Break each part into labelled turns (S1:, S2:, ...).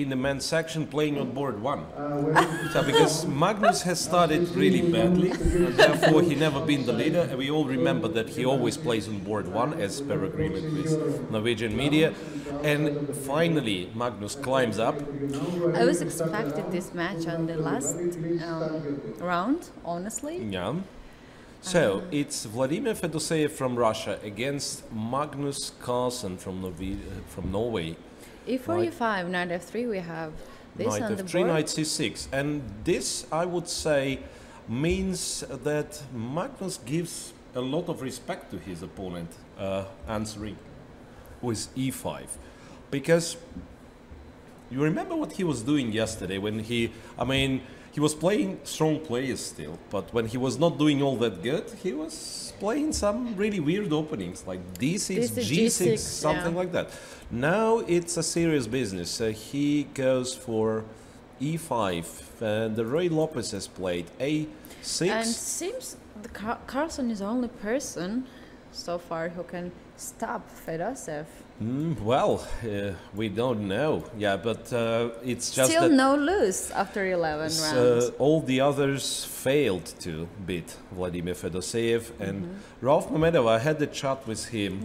S1: in the men's section playing on board 1. So because Magnus has started really badly, and therefore he never been the leader. And we all remember that he always plays on board 1 as per agreement with Norwegian media. And finally Magnus climbs up.
S2: I was expecting this match on the last round, honestly.
S1: Yeah. So it's Vladimir Fedoseev from Russia against Magnus Carlsen from Norway.
S2: E4, E5, knight F3, we have this
S1: Knight
S2: on the
S1: F3,
S2: board.
S1: knight C6. And this, I would say, means that Magnus gives a lot of respect to his opponent, answering with E5. Because you remember what he was doing yesterday when he was playing strong players still, but when he was not doing all that good, he was playing some really weird openings like D6, G6, something like that. Now it's a serious business. He goes for E5, and Roy Lopez has played A6.
S2: And seems the Carlsen is the only person so far who can stop Fedoseev.
S1: We don't know. Yeah, but it's just
S2: still
S1: that
S2: no lose after 11 rounds.
S1: all the others failed to beat Vladimir Fedoseev. And Rauf Mamedov, I had a chat with him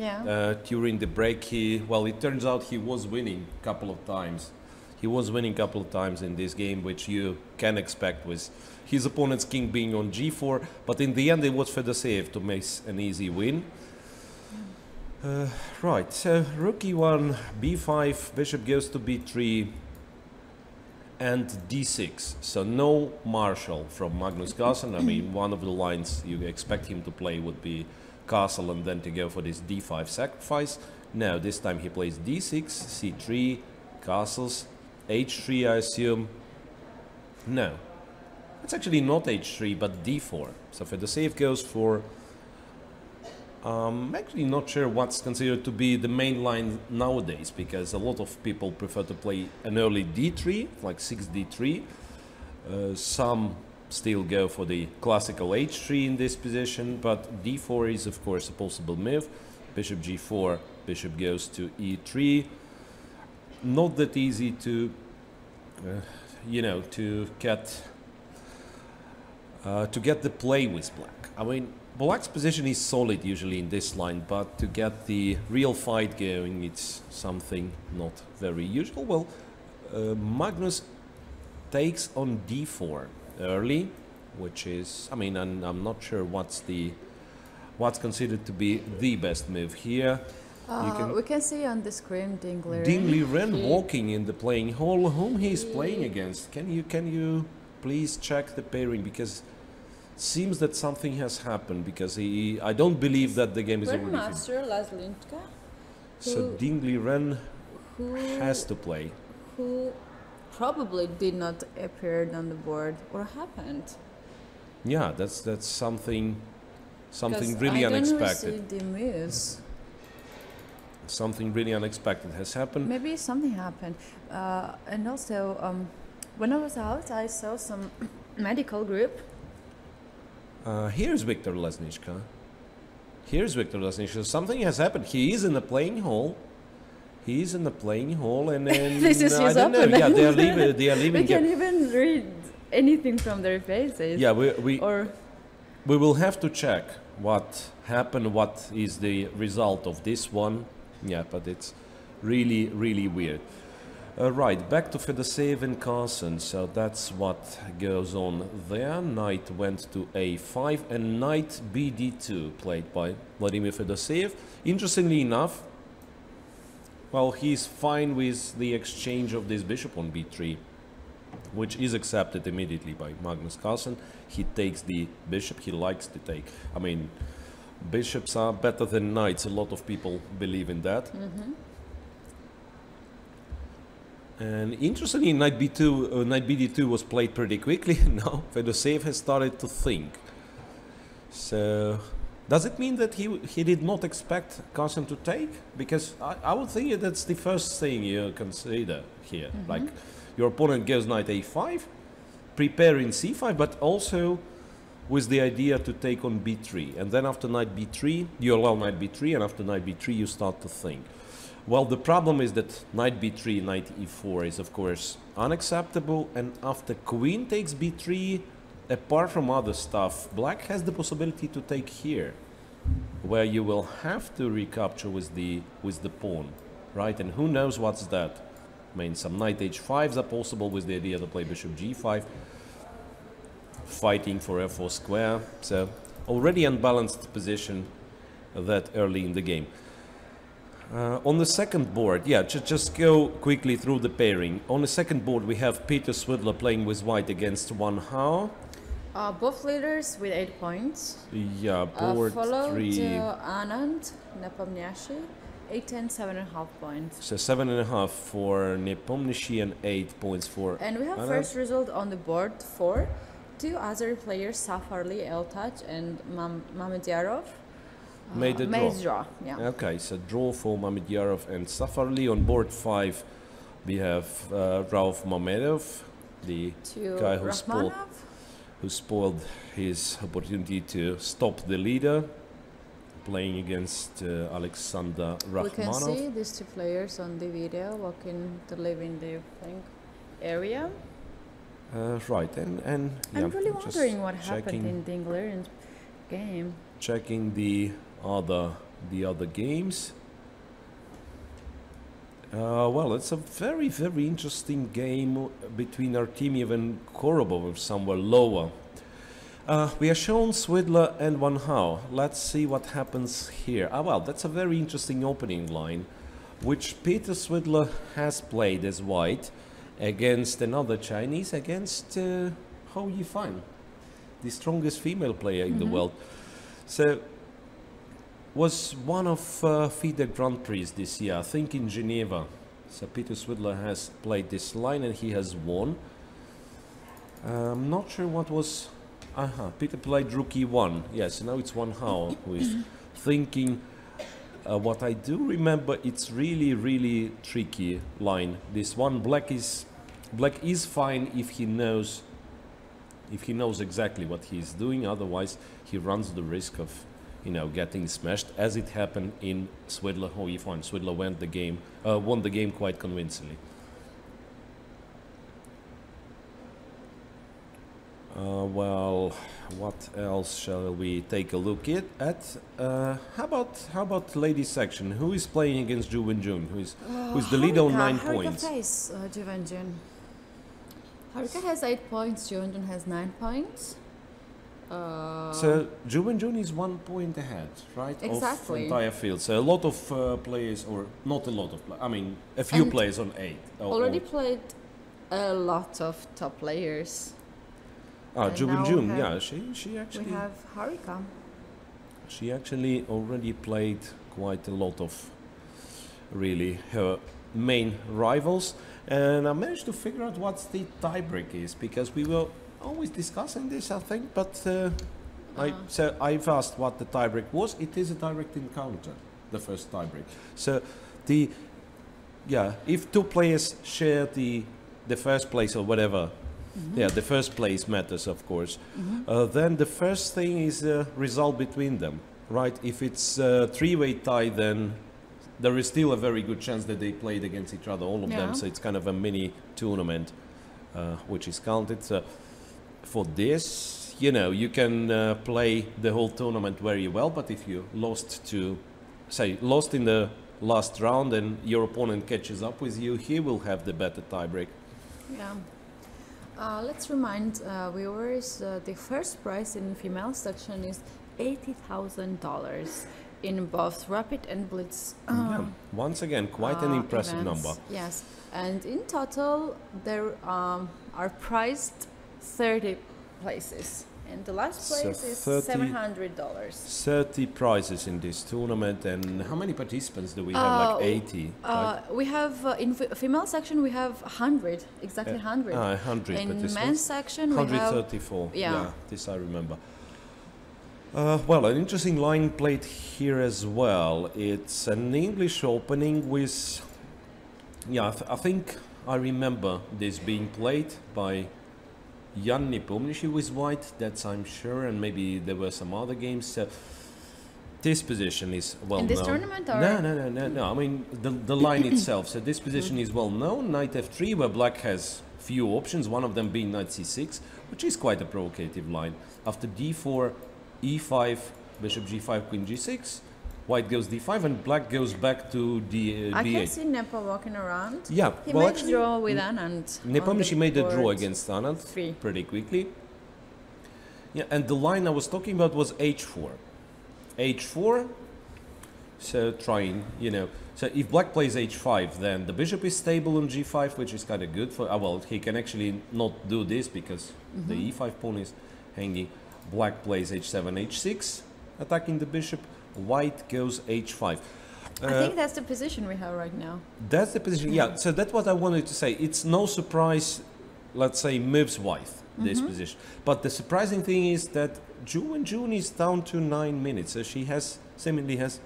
S1: during the break. It turns out he was winning a couple of times. He was winning a couple of times in this game, which you can expect with his opponent's king being on G4. But in the end, it was Fedoseev to make an easy win. Right, so rook E1, B5, bishop goes to B3, and D6. So no Marshall from Magnus Carlsen. I mean, one of the lines you expect him to play would be castle and then to go for this D5 sacrifice. No, this time he plays D6, C3, castles, H3 I assume. No, it's actually not H3 but D4. So Fedoseev goes for... I'm actually not sure what's considered to be the main line nowadays, because a lot of people prefer to play an early D3, like 6D3. Some still go for the classical H3 in this position, but D4 is of course a possible move. Bishop G4, bishop goes to E3. Not that easy to, to get the play with black. I mean, Black's position is solid usually in this line, but to get the real fight going, it's something not very usual. Well, Magnus takes on D4 early, which is, I'm not sure what's considered to be the best move here.
S2: We can see on the screen Dingley
S1: Ren walking in the playing hall. Whom he's playing against? Can you please check the pairing, because seems that something has happened, because I don't believe that the game is already finished. So Dingley Ren has to play.
S2: Who probably did not appear on the board. What happened?
S1: Yeah, that's something really unexpected.
S2: I don't see the moves.
S1: Something really unexpected has happened.
S2: Maybe something happened. And also, when I was out, I saw some medical group.
S1: Here's Viktor Lesnichka. Something has happened. He is in the playing hall. And then
S2: this is his opponent.
S1: Yeah, they are leaving.
S2: We can't even read anything from their faces.
S1: Yeah, we will have to check what happened, what is the result of this one. Yeah, but it's really, really weird. Right, back to Fedoseev and Carlsen. So that's what goes on there. Knight went to A5 and knight BD2 played by Vladimir Fedoseev. Interestingly enough, well, he's fine with the exchange of this bishop on B3, which is accepted immediately by Magnus Carlsen. He takes the bishop. He likes to take. I mean, bishops are better than knights. A lot of people believe in that. And interestingly, knight B2, knight BD2 was played pretty quickly. Now Fedoseev has started to think. So, does it mean that he did not expect Carlsen to take? Because I would think that's the first thing you consider here. Like, your opponent goes knight A5, preparing C5, but also with the idea to take on B3. And then after knight B3, you allow knight B3, and after knight B3 you start to think. Well, the problem is that knight b3, knight e4 is of course unacceptable, and after queen takes b3, apart from other stuff, black has the possibility to take here, where you will have to recapture with the pawn, right? And who knows what's that? I mean, some knight h5s are possible with the idea to play bishop g5, fighting for f4 square. So already unbalanced position that early in the game. On the second board, yeah, just go quickly through the pairing. On the second board, we have Peter Swidler playing with white against Wan Hao.
S2: Both leaders with 8 points.
S1: Yeah, board
S2: followed
S1: 3.
S2: Anand Nepomniachtchi, 8 and 7.5 points.
S1: So 7.5 for Nepomniachtchi and 8 points for
S2: And we have
S1: Anand.
S2: first result on the board for 2 other players, Safarli, Eltach, and Mamedyarov.
S1: Made a draw.
S2: Draw, yeah.
S1: Okay, so draw for Mamedyarov and Safarli. On board 5, we have Rauf Mamedov, the
S2: To
S1: guy
S2: Rachmanov.
S1: who spoiled his opportunity to stop the leader, playing against Alexander
S2: We can
S1: Rachmanov.
S2: see these 2 players on the video walking to live in the playing area.
S1: Right, and yeah,
S2: I'm really
S1: just
S2: wondering what happened
S1: checking,
S2: in the Hungarian game.
S1: checking the other games. Well, it's a very, very interesting game between Artemiev and Korobov, somewhere lower. We are shown Swidler and Wan Hao. Let's see what happens here. Well, that's a very interesting opening line, which Peter Swidler has played as white against another Chinese, against Hou Yifan, the strongest female player in the world. So, was one of FIDE Grand Prix this year, I think in Geneva. So Peter Swidler has played this line and he has won. I'm not sure what was... Peter played Rook E1. Yes, now it's Wan Hao who is thinking. What I do remember, it's really, really tricky line. This one, black is fine if he knows exactly what he's doing. Otherwise, he runs the risk of, you know, getting smashed, as it happened in Swidler Hou Yifan. Swidler won the game quite convincingly. Well, what else shall we take a look at? How about ladies section? Who is playing against Ju Wenjun? Who's the leader on 9 points?
S2: Harika face Ju Wenjun. Harika has 8 points. Ju Wenjun has 9 points.
S1: So Ju Wenjun is 1 point ahead, right?
S2: Exactly.
S1: Of entire field. So a lot of players, or not a lot of, I mean, a few players on 8.
S2: Already played a lot of top players.
S1: Ju Wenjun, yeah, she actually.
S2: We have Harika.
S1: She actually already played quite a lot of, really, her main rivals, and I managed to figure out what the tiebreak is, because we were always discussing this, I think, but so I've asked what the tiebreak was. It is a direct encounter, the first tiebreak. So if 2 players share the first place or whatever, the first place matters, of course, then the first thing is a result between them, right? If it's a 3-way tie, then there is still a very good chance that they played against each other, all of them, so it's kind of a mini tournament which is counted. So for this, you know, you can play the whole tournament very well, but if you lost in the last round and your opponent catches up with you, he will have the better tiebreak.
S2: Yeah. Let's remind viewers the first prize in female section is $80,000 in both Rapid and Blitz.
S1: Once again, quite an impressive
S2: events.
S1: number.
S2: Yes, and in total there are prized 30 places, and the last place is $700.
S1: 30 prizes in this tournament, and how many participants do we have? Like 80? Right?
S2: We have in female section we have 100, exactly 100.
S1: 100
S2: in
S1: participants.
S2: men's section we have
S1: 134.
S2: Yeah,
S1: this I remember. Well, an interesting line played here as well. It's an English opening with, I think I remember this being played by Jan Nepomniachtchi with white, that's I'm sure, and maybe there were some other games. This position is well
S2: In
S1: known.
S2: this tournament, or?
S1: No. I mean, the line itself. So this position is well known. Knight f3, where black has few options, one of them being knight c6, which is quite a provocative line. After d4, e5, bishop g5, queen g6, white goes d5, and black goes back to d8.
S2: I can see Nepo walking around.
S1: Yeah,
S2: He
S1: well,
S2: made
S1: actually,
S2: a draw with Anand.
S1: Nepomniachtchi made a draw against Anand
S2: Three.
S1: pretty quickly. Yeah, and the line I was talking about was h4. h4, so trying, you know, so if black plays h5, then the bishop is stable on g5, which is kind of good for, well, he can actually not do this because the e5 pawn is hanging. Black plays h7, h6, attacking the bishop. White goes h5.
S2: I think that's the position we have right now.
S1: That's the position, yeah. So that's what I wanted to say. It's no surprise, let's say, moves white, this position. But the surprising thing is that June is down to 9 minutes. So she seemingly has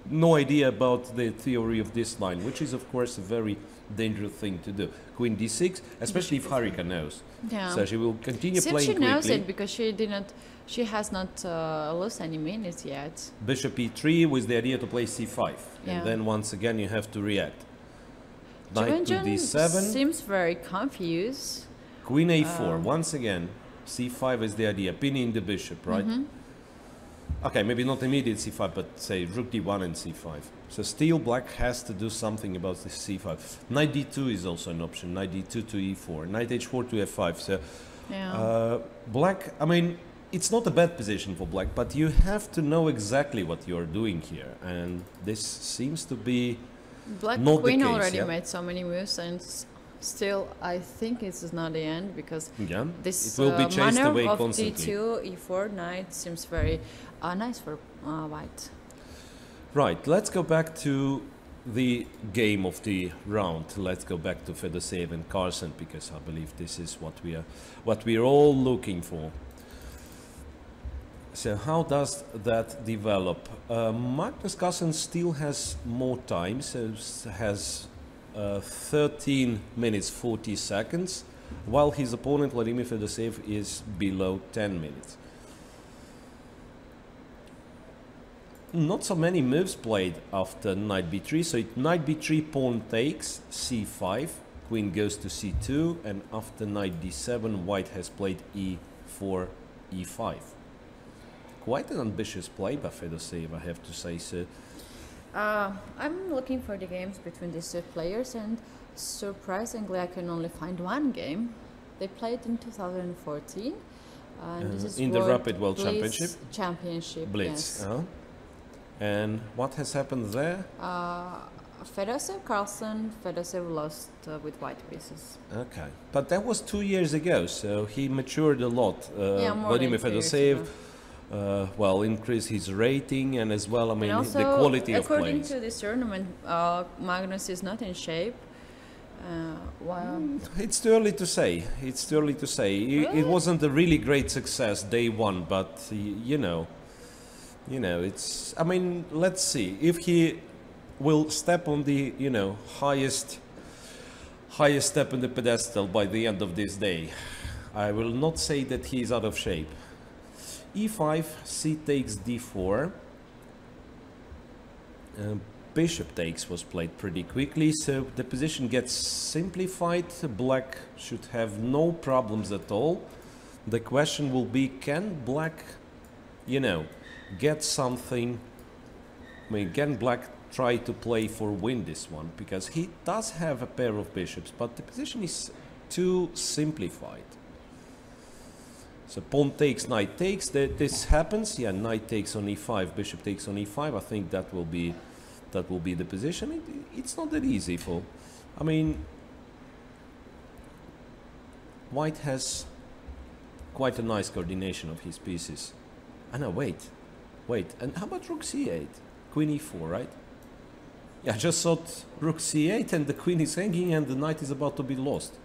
S1: no idea about the theory of this line, which is, of course, a very dangerous thing to do. Queen d6, especially if Harika knows.
S2: Yeah.
S1: So she will continue
S2: Since
S1: playing
S2: she knows
S1: quickly.
S2: it because she has not lost any minutes yet.
S1: Bishop e3 with the idea to play c5.
S2: Yeah.
S1: And then once again you have to react. Knight to
S2: Jun
S1: d7.
S2: seems very confused.
S1: Queen a4. Once again, c5 is the idea. Pinning the bishop, right? Okay, maybe not immediate c5, but say rook d1 and c5. So still black has to do something about this c5. Knight d2 is also an option. Knight d2 to e4. Knight h4 to f5. So
S2: Yeah.
S1: black, I mean, it's not a bad position for black, but you have to know exactly what you're doing here. And this seems to be
S2: Black
S1: not the
S2: queen
S1: case,
S2: already
S1: yeah.
S2: made so many moves, and still I think it's not the end because
S1: yeah,
S2: this
S1: it will be chased
S2: manner
S1: away
S2: of
S1: constantly.
S2: d2, e4, knight seems very nice for white.
S1: Right, let's go back to the game of the round. Let's go back to Fedoseev and Carlsen because I believe this is what we are all looking for. So how does that develop? Magnus Carlsen still has more time, so has 13 minutes 40 seconds, while his opponent Vladimir Fedoseev is below 10 minutes. Not so many moves played after knight b3, so knight b3, pawn takes, c5, queen goes to c2, and after knight d7 white has played e4, e5. Quite an ambitious play by Fedoseev, I have to say so.
S2: I'm looking for the games between these two players, and surprisingly I can only find one game. They played in 2014, and this is
S1: in the Rapid World
S2: Blitz Championship.
S1: Blitz.
S2: Yes.
S1: And what has happened there?
S2: Fedoseev, Carlsen, Fedoseev lost with white pieces.
S1: Okay, but that was 2 years ago, so he matured a lot.
S2: More
S1: Vladimir
S2: than 2 years
S1: Fedoseev,
S2: ago.
S1: well, increased his rating and as well, I mean,
S2: And also,
S1: the quality of
S2: according
S1: plays.
S2: to this tournament, Magnus is not in shape. Wow.
S1: It's too early to say. It's too early to say. It wasn't a really great success day one, but you know, it's. I mean, let's see if he will step on the highest step in the pedestal by the end of this day. I will not say that he is out of shape. E5, c takes d4. Bishop takes was played pretty quickly, so the position gets simplified. Black should have no problems at all. The question will be, can black, get something? I mean, can black try to play for win this one? Because he does have a pair of bishops, but the position is too simplified. So pawn takes, knight takes. This happens. Yeah, knight takes on e5, bishop takes on e5. I think that will be the position. It's not that easy for. I mean, white has quite a nice coordination of his pieces. Ah no, wait. And how about rook c8? Queen e4, right? Yeah, I just thought rook c8 and the queen is hanging and the knight is about to be lost.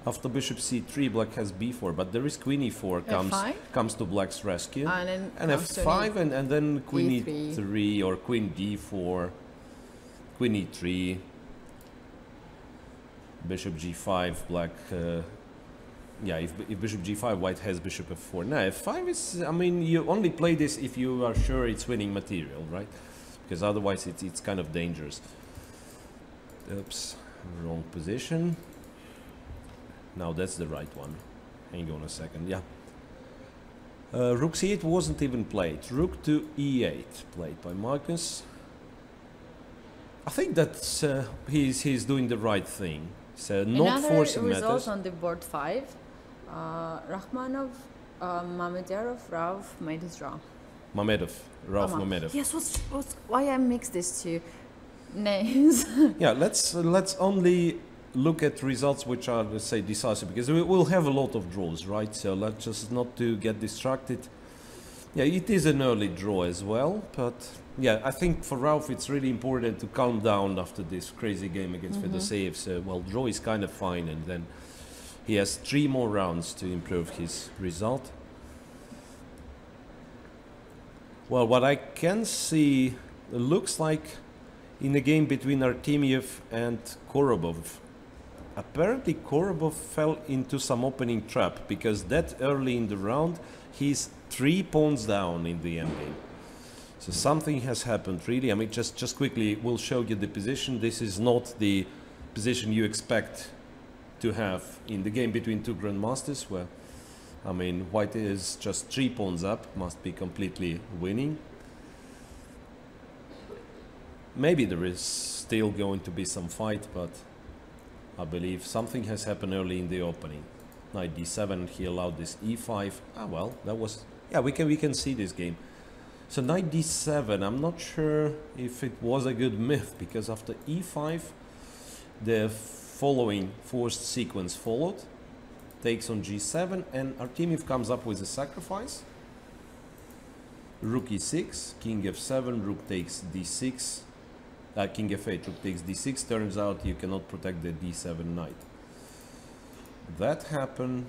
S1: After bishop c3, black has b4, but there is queen e4 comes to black's rescue.
S2: And
S1: f5 and then queen
S2: e3.
S1: e3 or queen d4, queen e3, bishop g5, black yeah, if bishop g5, white has bishop f4. Now f5 is, I mean, you only play this if you are sure it's winning material, right? Because otherwise it's kind of dangerous. Oops, wrong position. Now that's the right one. Hang on a second, yeah. Rook c8 wasn't even played. Rook to e8 played by Magnus. I think that's he's doing the right thing. So not forcing matters.
S2: Another result on the board 5. Rachmanov, Mamedov, Rauf made his draw.
S1: Rauf Mamedov.
S2: Yes, why I mix these two names?
S1: Yeah, let's only look at results which are, let's say, decisive, because we will have a lot of draws, right? So let's just not to get distracted. Yeah, it is an early draw as well, but yeah, I think for Rauf it's really important to calm down after this crazy game against Fedoseev. So, well, draw is kind of fine, and then he has 3 more rounds to improve his result. Well, what I can see, it looks like in the game between Artemiev and Korobov, apparently Korobov fell into some opening trap, because that early in the round he's 3 pawns down in the endgame. So something has happened, really. I mean, just quickly, we'll show you the position. This is not the position you expect to have in the game between two grandmasters, where, I mean, white is just 3 pawns up, must be completely winning. Maybe there is still going to be some fight, but I believe something has happened early in the opening. Knight d7, he allowed this e5. Ah, well, that was, yeah, we can see this game. So knight d7, I'm not sure if it was a good move, because after e5, the following forced sequence followed. Takes on g7, and Artemiev comes up with a sacrifice. Rook e6, king f7, rook takes d6. King f8, rook takes d6. Turns out you cannot protect the d7 knight. That happened,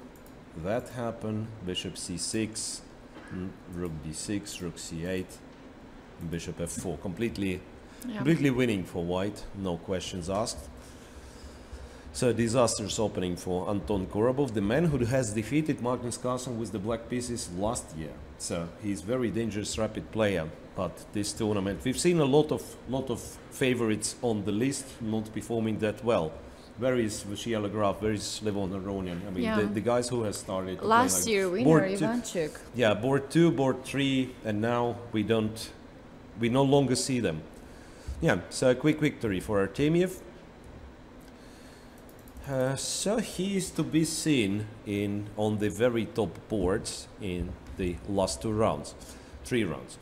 S1: bishop c6, rook d6, rook c8, bishop f4. Completely winning for white, no questions asked. So disastrous opening for Anton Korobov, the man who has defeated Magnus Carlsen with the black pieces last year. So he's very dangerous, rapid player. But this tournament, we've seen a lot of favorites on the list not performing that well. Where is Vasily Graf? Where is Levon Aronian? I mean, the guys who have started
S2: last year winner Ivanchuk.
S1: Yeah, board 2, board 3, and now we no longer see them. Yeah, so a quick victory for Artemiev. So he is to be seen on the very top boards in the last 3 rounds.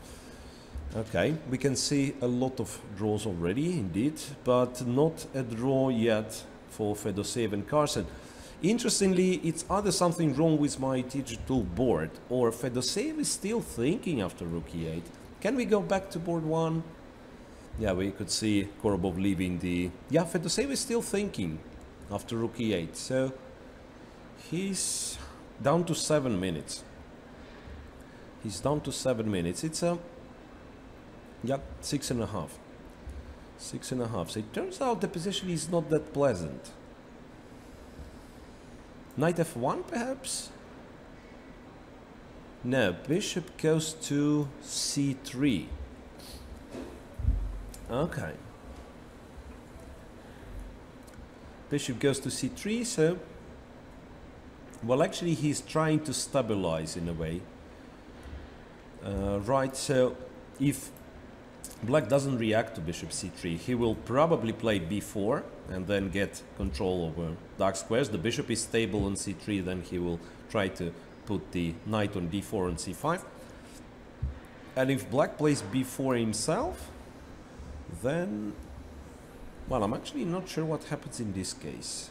S1: Okay, we can see a lot of draws already, indeed, but not a draw yet for Fedoseev and Carlsen. Interestingly, it's either something wrong with my digital board, or Fedoseev is still thinking after rook e8. Can we go back to board 1? Yeah, we could see Korobov leaving the... Yeah, Fedoseev is still thinking after rook e8, so he's down to 7 minutes. He's down to 7 minutes. It's a... Yeah, 6.5. 6.5. So it turns out the position is not that pleasant. Knight f1, perhaps? No, bishop goes to c3. Okay. Bishop goes to c3, so... Well, actually, he's trying to stabilize in a way. Right, so if black doesn't react to bishop c3, he will probably play b4 and then get control over dark squares. The bishop is stable on c3, then he will try to put the knight on d4 and c5. And if black plays b4 himself, then... Well, I'm actually not sure what happens in this case.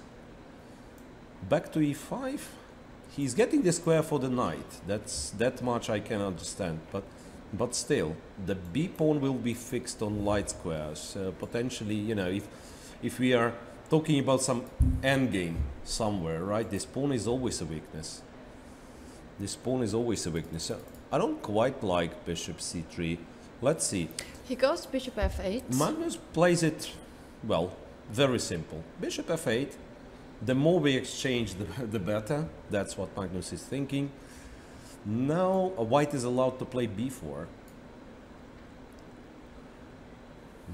S1: Back to e5. He's getting the square for the knight. That much I can understand. But still, the b pawn will be fixed on light squares. Potentially, you know, if we are talking about some endgame somewhere, right? This pawn is always a weakness. This pawn is always a weakness. So I don't quite like bishop c3. Let's see.
S2: He goes bishop f8.
S1: Magnus plays it, well, very simple. Bishop f8, The more we exchange, the better. That's what Magnus is thinking. Now white is allowed to play b4.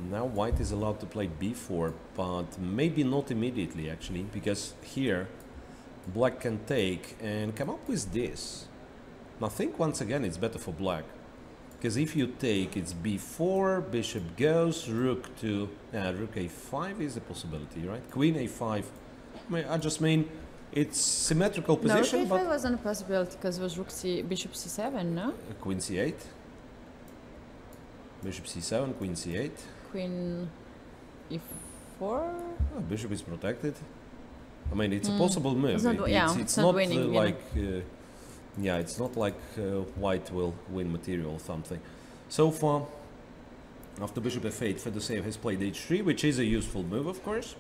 S1: Now white is allowed to play b4, but maybe not immediately actually, because here black can take and come up with this. I think once again it's better for black, because if you take, it's b4, bishop goes, rook to rook a5 is a possibility, right? Queen a5. I just mean it's symmetrical position.
S2: No, rook a5 wasn't a possibility because it was bishop c7, no?
S1: Queen c8. Bishop c7, queen c8.
S2: Queen e4.
S1: Oh, bishop is protected. I mean, it's a possible move.
S2: It's not winning,
S1: like yeah, it's not like white will win material or something. So far, after bishop f8, Fedoseev has played h3, which is a useful move, of course,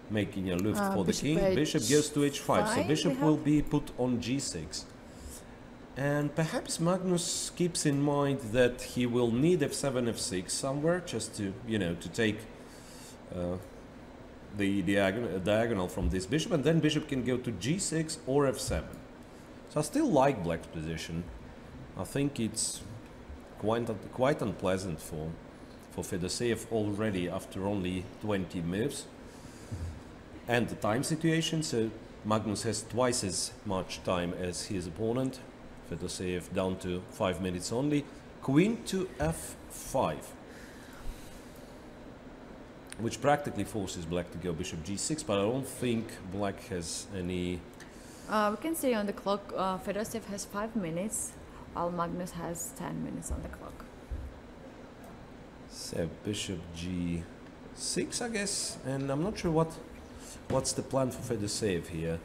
S1: making a luft for the king. Bishop goes to h5, so bishop will be put on g6. And perhaps Magnus keeps in mind that he will need f7, f6 somewhere, just to, you know, to take the diagonal from this bishop, and then bishop can go to g6 or f7. So I still like black's position. I think it's quite unpleasant for Fedoseev already after only 20 moves. And the time situation, so Magnus has twice as much time as his opponent. Fedoseev down to 5 minutes only. Queen to f5, which practically forces black to go bishop g6, but I don't think black has any...
S2: we can see on the clock, Fedoseev has 5 minutes, while Magnus has 10 minutes on the clock.
S1: So bishop g6, I guess, and I'm not sure what's the plan for Fedoseev here.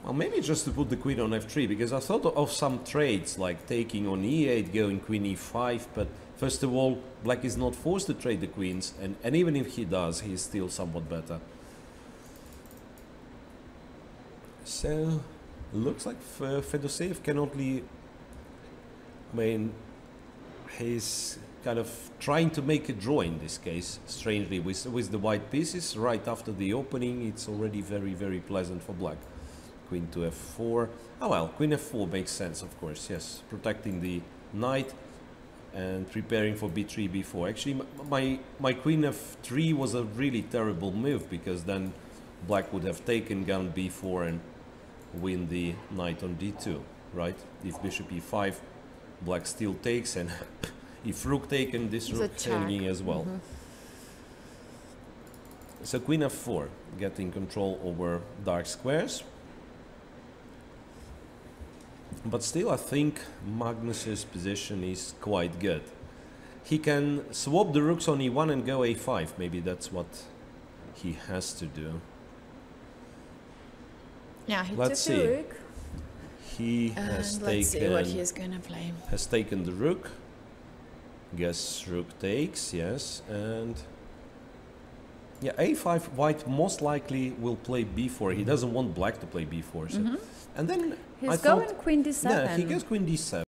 S1: Well, maybe just to put the queen on f3, because I thought of some trades like taking on e8, going queen e5, but first of all, black is not forced to trade the queens, and even if he does, he's still somewhat better. So, looks like Fedoseev can only... I mean, he's kind of trying to make a draw in this case, strangely, with the white pieces. Right after the opening, it's already very, very pleasant for black. Queen to f4. Oh well, queen f4 makes sense, of course, yes. Protecting the knight and preparing for b3, b4. Actually, my queen f3 was a really terrible move, because then black would have taken gone b4 and win the knight on d2, right? If bishop e5, black still takes, and if rook taken, this rook hanging as well. So queen f4, getting control over dark squares. But still, I think Magnus's position is quite good. He can swap the rooks on e1 and go a5. Maybe that's what he has to do.
S2: Yeah, he took the rook.
S1: He has
S2: let's see what he's gonna play.
S1: Has taken the rook. Guess rook takes, yes, and yeah, a5. White most likely will play b4. He doesn't want black to play b4. So. And then
S2: he's going queen d7.
S1: Yeah, he goes queen d7.